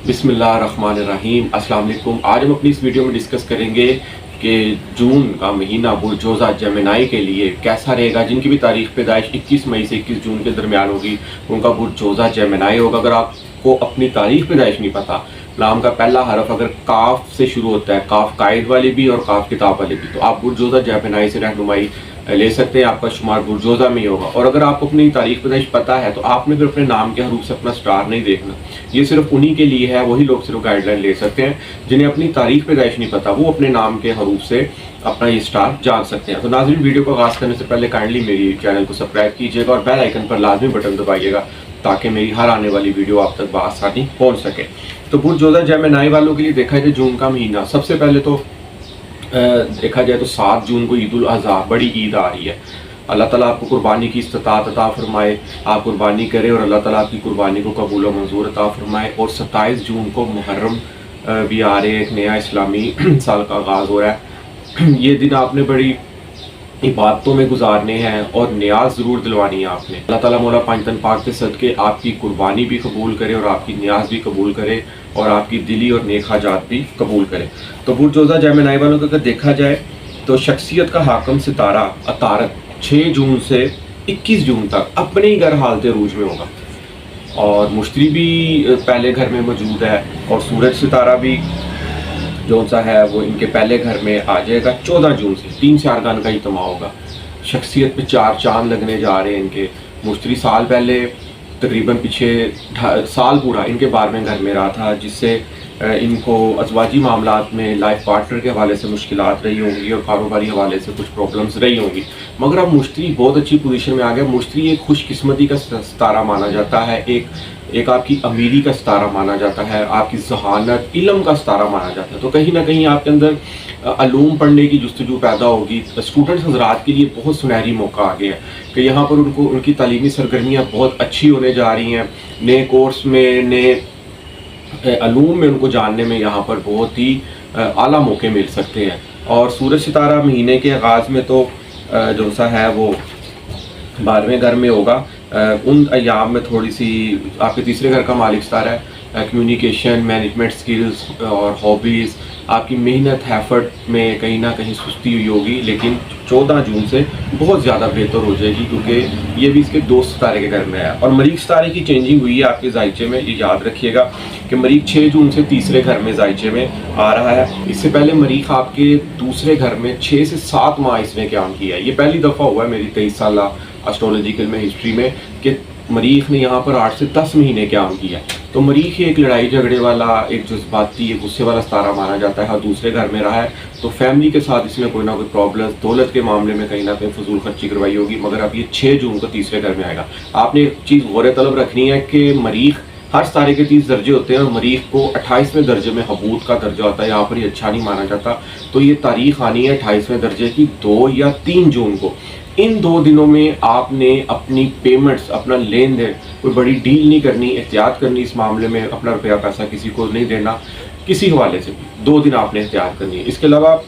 बिस्मिल्लाहिर्रहमानिर्रहीम। अस्सलाम वालेकुम। आज हम अपनी इस वीडियो में डिस्कस करेंगे कि जून का महीना बुर्जोज़ा जेमिनाई के लिए कैसा रहेगा। जिनकी भी तारीख पैदाइश 21 मई से 21 जून के दरमियान होगी उनका बुर्जोज़ा जेमिनाई होगा। अगर आपको अपनी तारीख पैदाइश नहीं पता, नाम का पहला हरफ अगर काफ से शुरू होता है, काफ कायद वाली भी और काफ किताब वाली भी, तो आप बुर्जोज़ा जेमिनाई से रहनुमाई ले सकते हैं। आपका शुमार बुर्जोज़ा में ही होगा। और अगर आपको अपनी तारीख पैदाइश पता है तो आपने फिर अपने नाम के हरूफ से अपना स्टार नहीं देखना। ये सिर्फ उन्हीं के लिए है, वही लोग सिर्फ गाइडलाइन ले सकते हैं जिन्हें अपनी तारीख पैदाइश नहीं पता, वो अपने नाम के हरूफ से अपना ये स्टार जान सकते हैं। तो नाज़रीन, वीडियो को आगाज़ करने से पहले काइंडली मेरी चैनल को सब्सक्राइब कीजिएगा और बेल आइकन पर लाजमी बटन दबाइएगा ताकि मेरी हर आने वाली वीडियो आप तक बआसानी पहुँच सके। तो बुर्जोज़ा जेमिनाई वालों के लिए देखा जाए जून का महीना, सबसे पहले तो देखा जाए तो 7 जून को ईद उल अज़हा, बड़ी ईद आ रही है। अल्लाह ताला आपको कुर्बानी की इस्तिताअत अता फरमाए, आप कुर्बानी करें और अल्लाह ताला आपकी कुर्बानी को कबूल व मंजूर अता फरमाए। और 27 जून को मुहर्रम भी आ रहे हैं, एक नया इस्लामी साल का आगाज़ हो रहा है। ये दिन आपने बड़ी इबादतों में गुजारने हैं और न्याज ज़रूर दिलवानी है आपने। अल्लाह ताला मौला पंजतन पाक के सदके आपकी कुर्बानी भी कबूल करे और आपकी न्याज भी कबूल करे और आपकी दिली और नेक हाजात भी कबूल करे। तो बुर्जोज़ा जेमिनाई वालों का अगर देखा जाए तो शख्सियत का हाकम सितारा अतारत 6 जून से 21 जून तक अपने ही घर हालत रूज में होगा और मुश्तरी भी पहले घर में मौजूद है और सूरज सितारा भी जो सा है वो इनके पहले घर में आ जाएगा। 14 जून से 3 चारगान का इज्तिमा होगा। शख्सियत पे 4 चांद लगने जा रहे हैं इनके। मुश्तरी साल पहले तकरीबन पीछे साल पूरा इनके 12वें घर में रहा था, जिससे इनको अज़वाजी मामलात में लाइफ पार्टनर के हवाले से मुश्किलात रही होंगी और कारोबारी हवाले से कुछ प्रॉब्लम्स रही होंगी। मगर अब मुश्तरी बहुत अच्छी पोजीशन में आ गया। मुश्तरी एक खुशकिस्मती का सितारा माना जाता है, एक आपकी अमीरी का सितारा माना जाता है, आपकी जहानत इल्म का सितारा माना जाता है। तो कहीं ना कहीं आपके अंदर अलूम पढ़ने की जुस्तजू पैदा होगी। स्टूडेंट्स हजरात के लिए बहुत सुनहरी मौका आ गया है कि यहाँ पर उनकी तालीमी सरगर्मियाँ बहुत अच्छी होने जा रही हैं। नए कोर्स में, नए अलूम में उनको जानने में यहाँ पर बहुत ही आला मौके मिल सकते हैं। और सूरज सितारा महीने के आगाज़ में तो जो सा है वो 12वें घर में होगा। उन अयाम में थोड़ी सी आपके तीसरे घर का मालिक सितारा है। कम्युनिकेशन, मैनेजमेंट स्किल्स और हॉबीज़, आपकी मेहनत एफर्ट में कहीं ना कहीं सुस्ती हुई होगी, लेकिन 14 जून से बहुत ज़्यादा बेहतर हो जाएगी क्योंकि ये भी इसके दोस्त सितारे के घर में है। और मरीख सितारे की चेंजिंग हुई है आपके जायचे में, ये याद रखिएगा कि मरीख 6 जून से तीसरे घर में जायचे में आ रहा है। इससे पहले मरीख आपके दूसरे घर में 6 से 7 माह इसने काम किया है। ये पहली दफ़ा हुआ है मेरी 23 साल एस्ट्रोलॉजिकल में हिस्ट्री में कि मरीख ने यहाँ पर 8 से 10 महीने काम किया। तो मरीख एक लड़ाई झगड़े वाला, एक जज्बाती, एक गुस्से वाला सितारा माना जाता है। दूसरे घर में रहा है तो फैमिली के साथ इसमें कोई ना कोई प्रॉब्लम, दौलत के मामले में कहीं ना कहीं फजूल खर्ची करवाई होगी। मगर अब ये 6 जून को तीसरे घर में आएगा। आपने एक चीज़ गौर तलब रखनी है कि मरीख हर सितारे के 30 दर्जे होते हैं और मरीख को 28वें दर्जे में हबूत का दर्जा होता है। यहाँ पर ये अच्छा नहीं माना जाता। तो ये तारीख आनी है 28वें दर्जे की 2 या 3 जून को। इन 2 दिनों में आपने अपनी पेमेंट्स, अपना लेन देन, कोई बड़ी डील नहीं करनी, एहतियात करनी इस मामले में। अपना रुपया पैसा किसी को नहीं देना किसी हवाले से भी। 2 दिन आपने एहतियात करनी है। इसके अलावा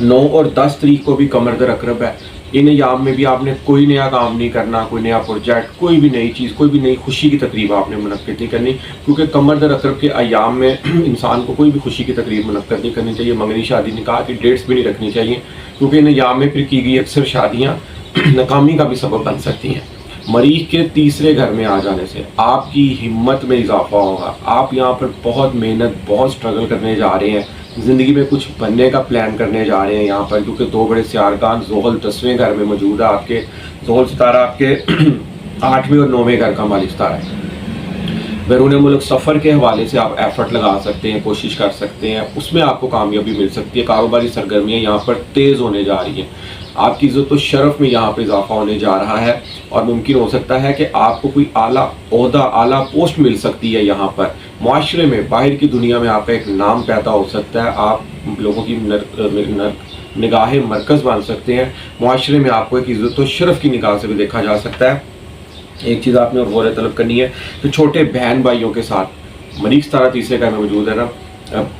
9 और 10 तारीख को भी कमर दर अकरब है। इन अयाम में भी आपने कोई नया काम नहीं करना, कोई नया प्रोजेक्ट, कोई भी नई चीज़, कोई भी नई खुशी की तकरीब आपने मुनक्किद नहीं करनी क्योंकि कमर दर अकरब के अयाम में इंसान को कोई भी खुशी की तकरीब मुनक्किद नहीं करनी चाहिए। मंगनी, शादी, निकाह की डेट्स भी नहीं रखनी चाहिए क्योंकि इन अयाम में फिर की गई अक्सर शादियाँ नाकामी का भी सबब बन सकती हैं। मरीख के तीसरे घर में आ जाने से आपकी हिम्मत में इजाफा होगा। आप यहाँ पर बहुत मेहनत, बहुत स्ट्रगल करने जा रहे हैं, ज़िंदगी में कुछ बनने का प्लान करने जा रहे हैं यहाँ पर, क्योंकि 2 बड़े सियारगान ज़ोहल 10वें घर में मौजूद है। आपके ज़ोहल सितारा आपके 8वें और 9वें घर का मालिक सितारा है। बैरून मुल्क सफ़र के हवाले से आप एफर्ट लगा सकते हैं, कोशिश कर सकते हैं, उसमें आपको कामयाबी मिल सकती है। कारोबारी सरगर्मियाँ यहाँ पर तेज़ होने जा रही हैं। आपकी इज़्ज़त व शरफ में यहाँ पे इजाफा होने जा रहा है और मुमकिन हो सकता है कि आपको कोई आला ओहदा, आला पोस्ट मिल सकती है। यहाँ पर माशरे में, बाहर की दुनिया में आपका एक नाम पैदा हो सकता है। आप लोगों की निगाह मरकज़ बन सकते हैं। माशरे में आपको एक इज़्ज़त व शरफ की निगाह से भी देखा जा सकता है। एक चीज़ आपने गौर तलब करनी है कि छोटे बहन भाइयों के साथ मरीख सितारा तीसरे घर में मौजूद है ना,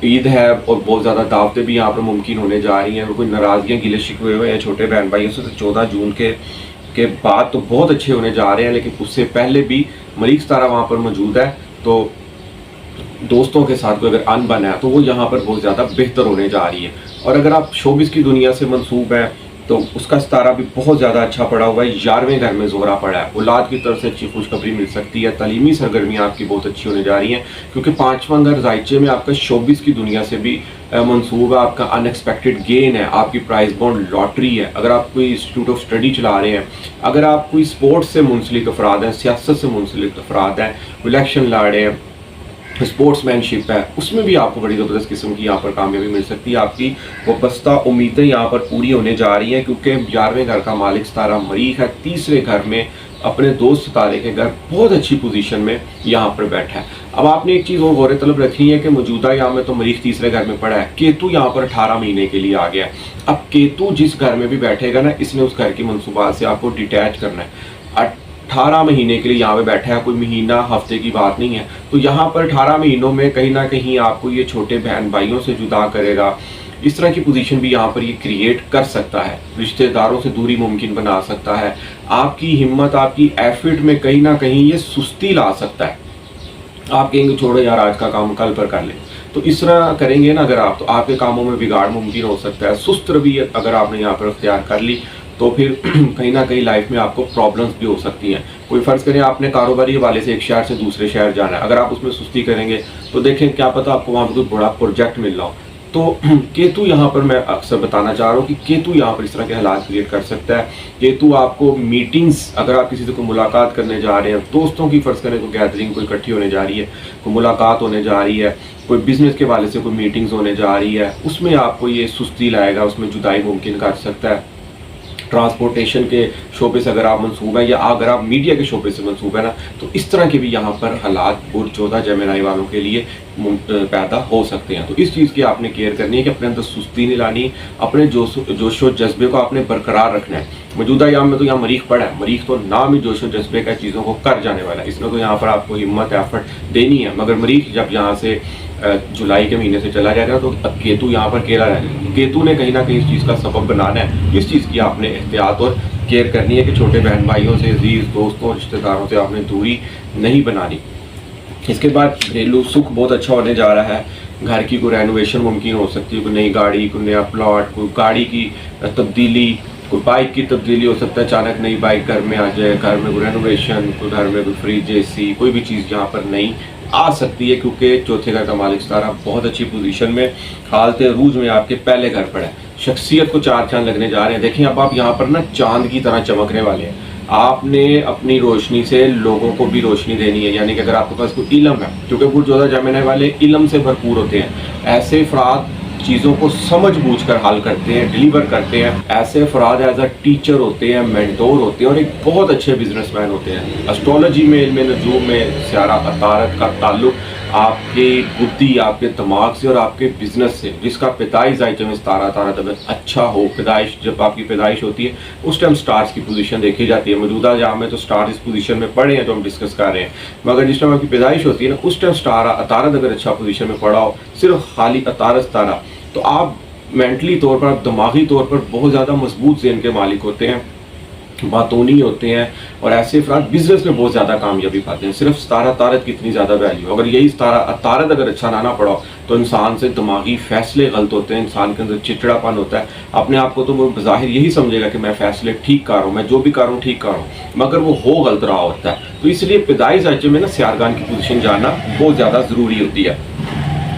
ईद है और बहुत ज़्यादा दावतें भी यहाँ पर मुमकिन होने जा रही हैं। कोई नाराज़गियाँ, गिले शिकवे हुए हैं छोटे बहन भाइयों से। तो 14 जून के बाद तो बहुत अच्छे होने जा रहे हैं, लेकिन उससे पहले भी मरीख सितारा वहाँ पर मौजूद है। तो दोस्तों के साथ कोई अगर अनबन है तो वो यहाँ पर बहुत ज़्यादा बेहतर होने जा रही है। और अगर आप शोबिस की दुनिया से मंसूब हैं तो उसका सितारा भी बहुत ज़्यादा अच्छा पड़ा हुआ है। 11वें घर में ज़ोहरा पड़ा है, औलाद की तरफ से अच्छी खुशखबरी मिल सकती है। तालीमी सरगर्मियाँ आपकी बहुत अच्छी होने जा रही हैं, क्योंकि 5वां घर जायचे में आपका शोबिस की दुनिया से भी मंसूब है। आपका अनएक्सपेक्टेड गेन है, आपकी प्राइस बॉन्ड लॉटरी है। अगर आप कोई इंस्टीट्यूट ऑफ स्टडी चला रहे हैं, अगर आप कोई स्पोर्ट्स से मुंसलिक अफराद हैं, सियासत से मुंसलिक अफराद हैं, इलेक्शन लड़ रहे हैं, स्पोर्ट्समैनशिप है, उसमें भी आपको बड़ी ज़बरदस्त किस्म की यहाँ पर कामयाबी मिल सकती है। आपकी वाबस्ता उम्मीदें यहाँ पर पूरी होने जा रही हैं, क्योंकि 11वें घर का मालिक सितारा मरीख है, तीसरे घर में अपने दोस्त सितारे के घर बहुत अच्छी पोजीशन में यहाँ पर बैठा है। अब आपने एक चीज़ और गौर तलब रखनी है कि मौजूदा यहाँ में तो मरीख तीसरे घर में पड़ा है, केतु यहाँ पर 18 महीने के लिए आ गया है। अब केतु जिस घर में भी बैठेगा ना, इसने उस घर की मनसूबात से आपको डिटैच करना है। 18 महीने के लिए यहाँ पे बैठा है, कोई महीना हफ्ते की बात नहीं है। तो यहाँ पर 18 महीनों में कहीं ना कहीं आपको ये छोटे बहन भाइयों से जुदा करेगा। इस तरह की पोजीशन भी यहाँ पर ये क्रिएट कर सकता है, रिश्तेदारों से दूरी मुमकिन बना सकता है। आपकी हिम्मत, आपकी एफर्ट में कहीं ना कहीं ये सुस्ती ला सकता है। आप कहेंगे छोड़ो यार, आज का काम कल पर कर ले, तो इस तरह करेंगे ना अगर आप, तो आपके कामों में बिगाड़ मुमकिन हो सकता है। सुस्त रवैया अगर आपने यहाँ पर इख्तियार कर ली तो फिर कहीं ना कहीं लाइफ में आपको प्रॉब्लम्स भी हो सकती हैं। कोई फ़र्ज़ करें आपने कारोबारी हवाले से एक शहर से दूसरे शहर जाना है, अगर आप उसमें सुस्ती करेंगे तो देखें क्या पता आपको वहाँ पर कोई बड़ा प्रोजेक्ट मिल रहा हो। तो केतु यहाँ पर मैं अक्सर बताना चाह रहा हूँ कि केतु यहाँ पर इस तरह के हालात क्रिएट कर सकता है। केतु आपको मीटिंग्स, अगर आप किसी से कोई मुलाकात करने जा रहे हैं, दोस्तों की फ़र्ज़ करें कोई गैदरिंग कोई इकट्ठी होने जा रही है, कोई मुलाकात होने जा रही है, कोई बिज़नेस के वाले से कोई मीटिंग्स होने जा रही है, उसमें आपको ये सुस्ती लाएगा, उसमें जुदाई मुमकिन कर सकता है। ट्रांसपोर्टेशन के शोबे से अगर आप मंसूब हैं, या अगर आप मीडिया के शोबे से मंसूब है ना, तो इस तरह के भी यहाँ पर हालात बुर्ज 14 जेमिनी वालों के लिए पैदा हो सकते हैं। तो इस चीज़ की आपने केयर करनी है कि अपने अंदर सुस्ती नहीं लानी, अपने जोशो जज्बे को आपने बरकरार रखना है। मौजूदा याम में तो यहाँ मरीख पड़ा है, मरीख तो नाम ही जोशो जज्बे का चीज़ों को कर जाने वाला है, इसमें तो यहाँ पर आपको हिम्मत एफर्ट देनी है। मगर मरीख जब यहाँ से जुलाई के महीने से चला जाएगा तो केतु यहाँ पर केला रहेगा। केतु ने कहीं ना कहीं इस चीज़ का सबब बनाना है। इस चीज़ की आपने एहतियात और केयर करनी है कि छोटे बहन भाइयों से, अजीज़ दोस्तों और रिश्तेदारों से आपने दूरी नहीं बनानी। इसके बाद घरेलू सुख बहुत अच्छा होने जा रहा है। घर की कोई रेनोवेशन मुमकिन हो सकती है, कोई नई गाड़ी, कोई नया प्लॉट, कोई गाड़ी की तब्दीली, कोई बाइक की तब्दीली हो सकता है। अचानक नई बाइक घर में आ जाए, घर में कोई रेनोवेशन, कोई घर में कोई फ्रिज, एसी, कोई भी चीज़ यहाँ पर नई आ सकती है, क्योंकि चौथे घर का मालिक सितारा बहुत अच्छी पोजीशन में हालत रूज में आपके पहले घर पर है। शख्सियत को 4 चांद लगने जा रहे हैं। देखिए अब आप यहाँ पर ना चांद की तरह चमकने वाले हैं। आपने अपनी रोशनी से लोगों को भी रोशनी देनी है, यानी कि अगर आपके पास कोई इल्म है, क्योंकि बुर्ज 14 जेमिनी वाले इल्म से भरपूर होते हैं, ऐसे अफराद चीज़ों को समझ बूझ कर हल करते हैं, डिलीवर करते हैं। ऐसे अफराद एज अ टीचर होते हैं, मेंटोर होते हैं और एक बहुत अच्छे बिजनेसमैन होते हैं। एस्ट्रोलॉजी में, इल्म नजूम में सियारा अतारत का ताल्लुक आपके बुद्धि, आपके दिमाग से और आपके बिजनेस से, जिसका पैदाइश जायचे में सितारा अतारत अगर अच्छा हो, पैदाइश जब आपकी पैदाइश होती है उस टाइम स्टार्स की पोजीशन देखी जाती है। मौजूदा जहाँ में तो स्टार इस पोजीशन में पड़े हैं जो हम डिस्कस कर रहे हैं, मगर जिस टाइम आपकी पैदाइश होती है ना, उस टाइम स्टार अतारत अगर अच्छा पोजीशन में पड़ा हो, सिर्फ खाली अतारत सितारा, तो आप मेंटली तौर पर, दिमागी तौर पर बहुत ज़्यादा मजबूत ज़हन के मालिक होते हैं, बातूनी होते हैं और ऐसे अफराद बिजनेस में बहुत ज़्यादा कामयाबी पाते हैं। सिर्फ सितारा अतारत की इतनी ज़्यादा वैल्यू, अगर यही सितारा अतारत अगर अच्छा ना पड़ा तो इंसान से दिमागी फैसले गलत होते हैं, इंसान के अंदर चिड़चिड़ापन होता है। अपने आप को तो वो बज़ाहिर यही समझेगा कि मैं फैसले ठीक कर रहा हूँ, मैं जो भी कर रहा हूँ ठीक कर रहा हूँ, मगर वो हो गलत रहा होता है। तो इसलिए पैदाइश जायचे में ना सियारगान की पोजीशन जानना बहुत ज़्यादा ज़रूरी होती है।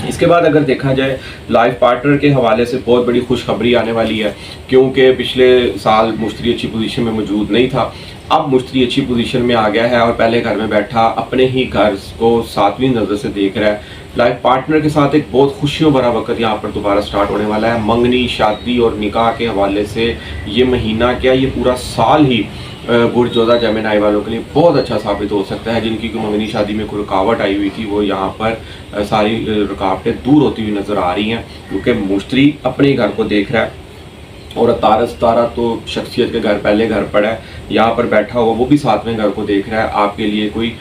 इसके बाद अगर देखा जाए लाइफ पार्टनर के हवाले से बहुत बड़ी खुशखबरी आने वाली है, क्योंकि पिछले साल मुश्तरी अच्छी पोजीशन में मौजूद नहीं था, अब मुश्तरी अच्छी पोजीशन में आ गया है और पहले घर में बैठा अपने ही घर को 7वीं नज़र से देख रहा है। लाइफ पार्टनर के साथ एक बहुत खुशियों भरा वक्त यहाँ पर दोबारा स्टार्ट होने वाला है। मंगनी, शादी और निकाह के हवाले से ये महीना क्या, ये पूरा साल ही बुर्ज 14 जेमिनी वालों के लिए बहुत अच्छा साबित हो सकता है। जिनकी मंगनी शादी में कोई रुकावट आई हुई थी, वो यहाँ पर सारी रुकावटें दूर होती हुई नज़र आ रही हैं, क्योंकि मुश्तरी अपने घर को देख रहा है और अतारत सितारा तो शख्सियत के घर, पहले घर पर है, यहाँ पर बैठा हुआ वो भी 7वें घर को देख रहा है। आपके लिए कोई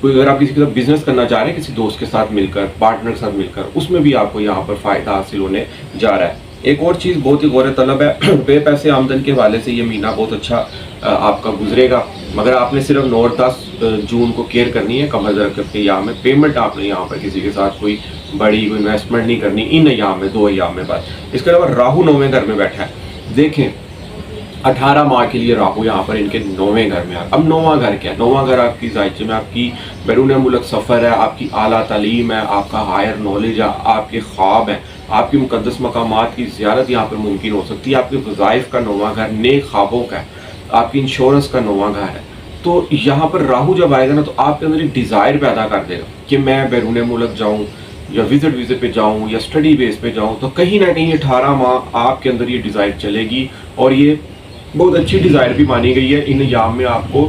अगर आप किसी के साथ बिजनेस करना चाह रहे हैं, किसी दोस्त के साथ मिलकर, पार्टनर के साथ मिलकर, उसमें भी आपको यहाँ पर फ़ायदा हासिल होने जा रहा है। एक और चीज़ बहुत ही गौर तलब है, रुपये पैसे आमदन के हवाले से ये महीना बहुत अच्छा आपका गुजरेगा। मगर आपने सिर्फ 9 और 10 जून को केयर करनी है कमर दर्द के अय्याम में। पेमेंट आपने यहाँ पर किसी के साथ कोई बड़ी कोई इन्वेस्टमेंट नहीं करनी इन अय्याम में, 2 अय्याम में बस। इसके अलावा राहु 9वें घर में बैठा है, देखें 18 माह के लिए राहु यहाँ पर इनके 9वें घर में है। अब 9वां घर क्या है? 9वां घर आपकी ज़ायचे में आपकी बैरून मुल्क सफ़र है, आपकी आला तालीम है, आपका हायर नॉलेज है, आपके ख्वाब हैं, आपकी मुक़द्दस मकामात की ज़ियारत यहाँ पर मुमकिन हो सकती है। आपके वज़ाइफ का 9वां घर नेक ख्वाबों का है, आपकी इंश्योरेंस का 9वां घर है। तो यहाँ पर राहु जब आएगा ना तो आपके अंदर एक डिज़ायर पैदा कर देगा कि मैं बैरून मुल्क जाऊँ या विजिट पे जाऊँ या स्टडी बेस पे जाऊँ। तो कहीं ना कहीं 18 माह आपके अंदर ये डिज़ायर चलेगी, और ये बहुत अच्छी डिज़ायर भी मानी गई है। इन अय्याम में आपको,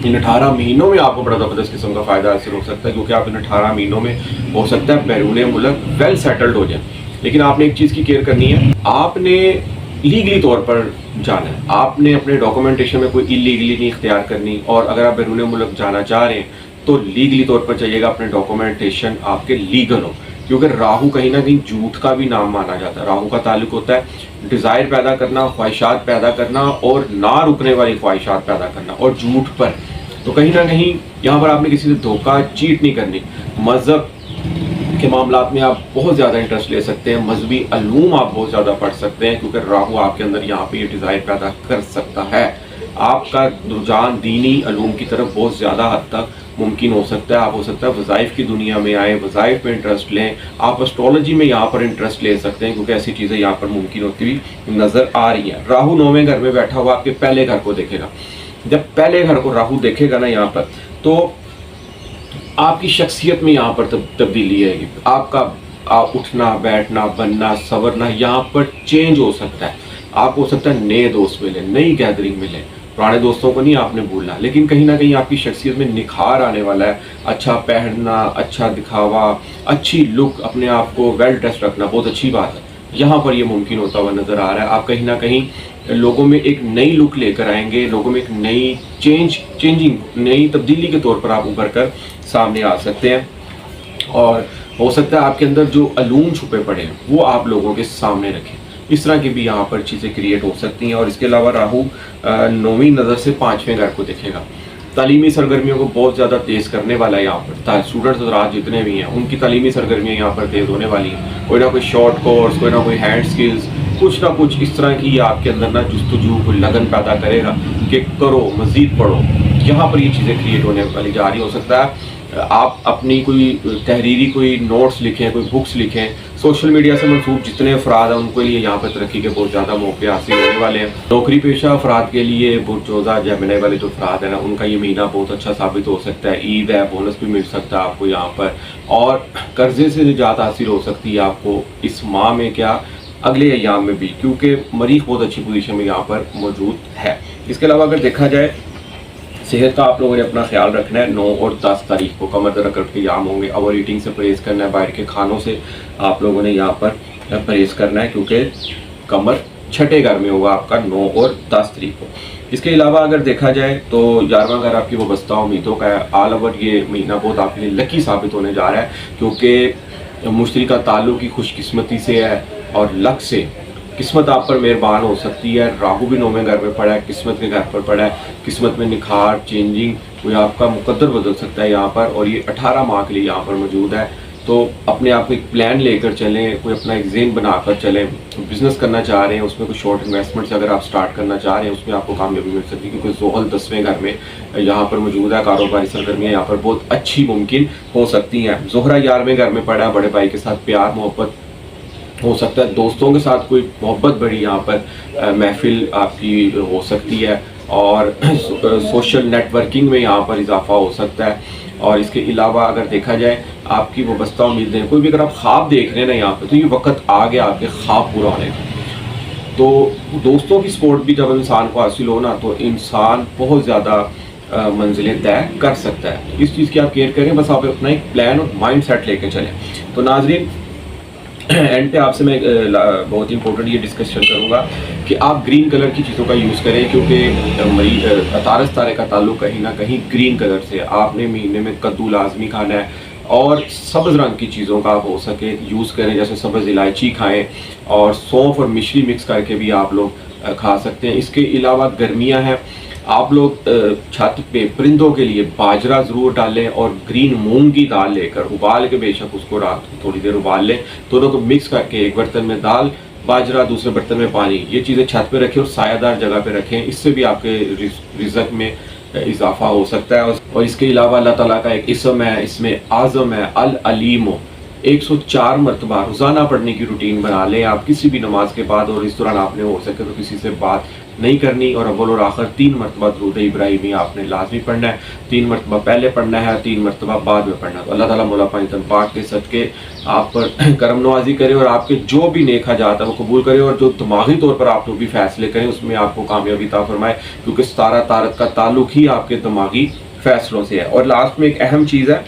इन 18 महीनों में आपको बड़ा ज़बरदस्त किस्म का फ़ायदा हासिल हो सकता है, क्योंकि आप इन 18 महीनों में हो सकता है बैरून मुल्क वेल सेटल्ड हो जाए। लेकिन आपने एक चीज़ की केयर करनी है, आपने लीगली तौर पर जाना है, आपने अपने डॉक्यूमेंटेशन में कोई इलीगली नहीं इख्तियार करनी। और अगर आप बैरून मुल्क जाना चाह रहे हैं तो लीगली तौर पर चाहिएगा, अपने डॉक्यूमेंटेशन आपके लीगल हो, क्योंकि राहु कहीं ना कहीं झूठ का भी नाम माना जाता है। राहु का ताल्लुक होता है डिज़ायर पैदा करना, ख्वाहिशात पैदा करना और ना रुकने वाली ख्वाहिशात पैदा करना, और झूठ पर। तो कहीं ना कहीं यहाँ पर आपने किसी से धोखा चीट नहीं करनी। मज़हब के मामलात में आप बहुत ज़्यादा इंटरेस्ट ले सकते हैं, मजहबी अलूम आप बहुत ज़्यादा पढ़ सकते हैं, क्योंकि राहु आपके अंदर यहाँ पे ये डिज़ायर पैदा कर सकता है। आपका रुझान दीनी अलूम की तरफ बहुत ज़्यादा हद तक मुमकिन हो सकता है। आप हो सकता है वज़ाइफ की दुनिया में आए, वज़ाइफ में इंटरेस्ट लें, आप एस्ट्रोलॉजी में यहाँ पर इंटरेस्ट ले सकते हैं, क्योंकि ऐसी चीज़ें यहाँ पर मुमकिन होती हुई नज़र आ रही हैं। राहु 9वें घर में बैठा हुआ आपके पहले घर को देखेगा। जब पहले घर को राहु देखेगा ना यहाँ पर, तो आपकी शख्सियत में यहाँ पर तब्दीली आएगी। आपका उठना बैठना बनना संवरना यहाँ पर चेंज हो सकता है। आपको हो सकता है नए दोस्त मिले, नई गैदरिंग मिले, पुराने दोस्तों को नहीं आपने भूलना, लेकिन कहीं ना कहीं आपकी शख्सियत में निखार आने वाला है। अच्छा पहनना, अच्छा दिखावा, अच्छी लुक, अपने आप को वेल ड्रेस्ड रखना बहुत अच्छी बात है। यहाँ पर ये मुमकिन होता हुआ नज़र आ रहा है। आप कहीं ना कहीं लोगों में एक नई लुक लेकर आएंगे, लोगों में एक नई चेंजिंग नई तब्दीली के तौर पर आप उभर कर सामने आ सकते हैं। और हो सकता है आपके अंदर जो अलूम छुपे पड़े हैं वो आप लोगों के सामने रखें। इस तरह की भी यहाँ पर चीज़ें क्रिएट हो सकती हैं। और इसके अलावा राहु 9वीं नज़र से 5वें घर को देखेगा। तालीमी सरगर्मियों को बहुत ज़्यादा तेज़ करने वाला है। यहाँ पर स्टूडेंट्स हज़रात जितने भी हैं उनकी तालीमी सरगर्मियाँ यहाँ पर तेज़ होने वाली हैं। कोई ना कोई शॉर्ट कोर्स, कोई ना कोई हैंड स्किल्स, कुछ ना कुछ इस तरह की आपके अंदर ना जुस्तजू कोई लगन पैदा करेगा कि करो, मज़ीद पढ़ो। यहाँ पर ये चीज़ें क्रिएट होने वाली जा रही। हो सकता है आप अपनी कोई तहरीरी कोई नोट्स लिखें, कोई बुक्स लिखें। सोशल मीडिया से मनसूब जितने अफराद हैं उनके लिए यहाँ पर तरक्की के बहुत ज़्यादा मौके हासिल होने वाले हैं। नौकरी पेशा अफराद के लिए बुर्ज जोज़ा जेमिनी वाले जो अफराद हैं ना, उनका ये महीना बहुत अच्छा साबित हो सकता है। ईद है, बोनस भी मिल सकता है आपको यहाँ पर, और कर्जे से निजात हासिल हो सकती है आपको इस माह में, क्या अगले अय्याम में भी, क्योंकि मरीख बहुत अच्छी पोजीशन में यहाँ पर मौजूद है। इसके अलावा अगर देखा जाए सेहत का आप लोगों ने अपना ख्याल रखना है। 9 और 10 तारीख को कमर दर्द के अय्याम होंगे। ओवर ईटिंग से परहेज़ करना है, बाहर के खानों से आप लोगों ने यहाँ पर परहेज़ करना है, क्योंकि कमर 6ठे घर में होगा आपका 9 और 10 तारीख को। इसके अलावा अगर देखा जाए तो 11वां घर आपकी वाबस्ता उम्मीदों का है। ऑल ओवर ये महीना बहुत आपके लिए लकी साबित होने जा रहा है, क्योंकि मुश्तरी का ताल्लुक ही खुशकिस्मती से है और लक से। किस्मत आप पर मेहरबान हो सकती है। राहु भी 9वें घर में पड़ा है, किस्मत के घर पर पड़ा है। किस्मत में निखार, चेंजिंग, कोई आपका मुकद्दर बदल सकता है यहाँ पर, और ये 18 माह के लिए यहाँ पर मौजूद है। तो अपने आप को एक प्लान लेकर चलें, कोई अपना एक ज़ेन बनाकर चलें। बिज़नेस करना चाह रहे हैं, उसमें कोई शॉर्ट इन्वेस्टमेंट से अगर आप स्टार्ट करना चाह रहे हैं, उसमें आपको कामयाबी मिल सकती है, क्योंकि ज़ोहल 10वें घर में यहाँ पर मौजूद है। कारोबारी सरगर्मियाँ यहाँ पर बहुत अच्छी मुमकिन हो सकती हैं। ज़ोहरा 11वें घर में पड़ा है। बड़े भाई के साथ प्यार मोहब्बत हो सकता है, दोस्तों के साथ कोई मोहब्बत बड़ी यहाँ पर महफिल आपकी हो सकती है, और सोशल नेटवर्किंग में यहाँ पर इजाफा हो सकता है। और इसके अलावा अगर देखा जाए आपकी वाबस्ता उम्मीदें, कोई भी अगर आप ख्वाब देख रहे हैं ना यहाँ पर, तो ये वक्त आ गया आपके ख्वाब पूरा होने का। तो दोस्तों की सपोर्ट भी जब इंसान को हासिल हो ना, तो इंसान बहुत ज़्यादा मंजिलें तय कर सकता है। इस चीज़ की आप केयर करें, बस आप अपना एक प्लान और माइंड सेट लेकर चलें। तो नाजरीन, एंड पे आपसे मैं बहुत इंपॉर्टेंट ये डिस्कशन करूँगा कि आप ग्रीन कलर की चीज़ों का यूज़ करें, क्योंकि तारस तारे का ताल्लुक कहीं ना कहीं ग्रीन कलर से। आपने महीने में कद्दू लाजमी खाना है, और सब्ज़ रंग की चीज़ों का आप हो सके यूज़ करें, जैसे सब्ज़ इलायची खाएं, और सौंफ और मिश्री मिक्स करके भी आप लोग खा सकते हैं। इसके अलावा गर्मियाँ हैं, आप लोग छत पे परिंदों के लिए बाजरा ज़रूर डालें और ग्रीन मूंग की दाल लेकर उबाल के बेशक उसको रात को थोड़ी देर उबाल लें, दोनों को मिक्स करके एक बर्तन में दाल बाजरा दूसरे बर्तन में पानी, ये चीज़ें छत पे रखें और सायादार जगह पे रखें। इससे भी आपके रिज़्क में इजाफा हो सकता है। और इसके अलावा अल्लाह ताला का एक इसम है, इसमें आज़म है अल अलीम, 104 मरतबा रोज़ाना पढ़ने की रूटीन बना लें आप किसी भी नमाज के बाद। और इस दौरान आपने हो सके तो किसी से बात नहीं करनी। और अव्वल और आखिर 3 मरतबा दुरूद इब्राहिमी आपने लाजमी पढ़ना है, 3 मरतबा पहले पढ़ना है, 3 मरतबा बाद में पढ़ना है। तो अल्लाह ताला मौला पाक पाक के सदके आप पर करम नवाजी करे और आपके जो भी नेक हाजात है वो कबूल करे, और जो दिमागी तौर पर आप जो भी फैसले करें उसमें आपको कामयाबी अता फरमाए, क्योंकि सितारा तारक का ताल्लुक ही आपके दिमागी फैसलों से है। और लास्ट में एक अहम चीज़ है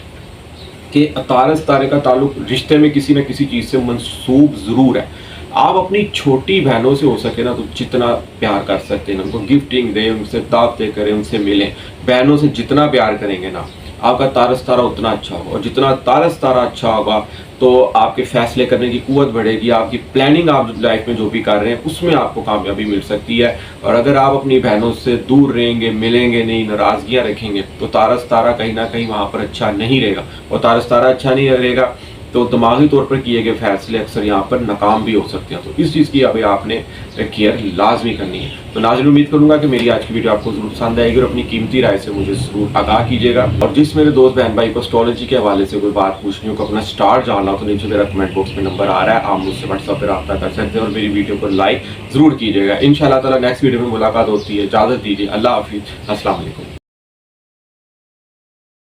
कि तारा सितारे का ताल्लुक रिश्ते में किसी न किसी चीज़ से मंसूब ज़रूर है। आप अपनी छोटी बहनों से हो सके ना तो जितना प्यार कर सकते हैं, उनको गिफ्टिंग दें, उनसे दावतें करें, उनसे मिलें। बहनों से जितना प्यार करेंगे ना आपका तारा सितारा उतना अच्छा होगा, और जितना तारा सितारा अच्छा होगा तो आपके फैसले करने की कुव्वत बढ़ेगी, आपकी प्लानिंग आप लाइफ में जो भी कर रहे हैं उसमें आपको कामयाबी मिल सकती है। और अगर आप अपनी बहनों से दूर रहेंगे, मिलेंगे नहीं, नाराज़गियाँ रखेंगे तो तारा सितारा कहीं ना कहीं वहाँ पर अच्छा नहीं रहेगा, और तारा सितारा अच्छा नहीं रहेगा तो दिमागी तौर पर किए गए फैसले अक्सर यहाँ पर नाकाम भी हो सकते हैं। तो इस चीज़ की अभी आपने केयर लाजमी करनी है। तो नाज़रीन, उम्मीद करूँगा कि मेरी आज की वीडियो आपको ज़रूर पसंद आएगी और अपनी कीमती राय से मुझे ज़रूर आगाह कीजिएगा। और जिस मेरे दोस्त बहन भाई को एस्ट्रोलॉजी के हवाले से कोई बात पूछनी हो, अपना स्टार जानना हो, तो नीचे मेरा कमेंट बॉक्स में नंबर आ रहा है, आप मुझसे व्हाट्सएप पर रब्ता कर सकते हैं और मेरी वीडियो को लाइक ज़रूर कीजिएगा। इंशाअल्लाह ताला नेक्स्ट वीडियो में मुलाकात होती है। इजाज़त दीजिए, अल्लाह हाफिज़, अस्सलाम वालेकुम।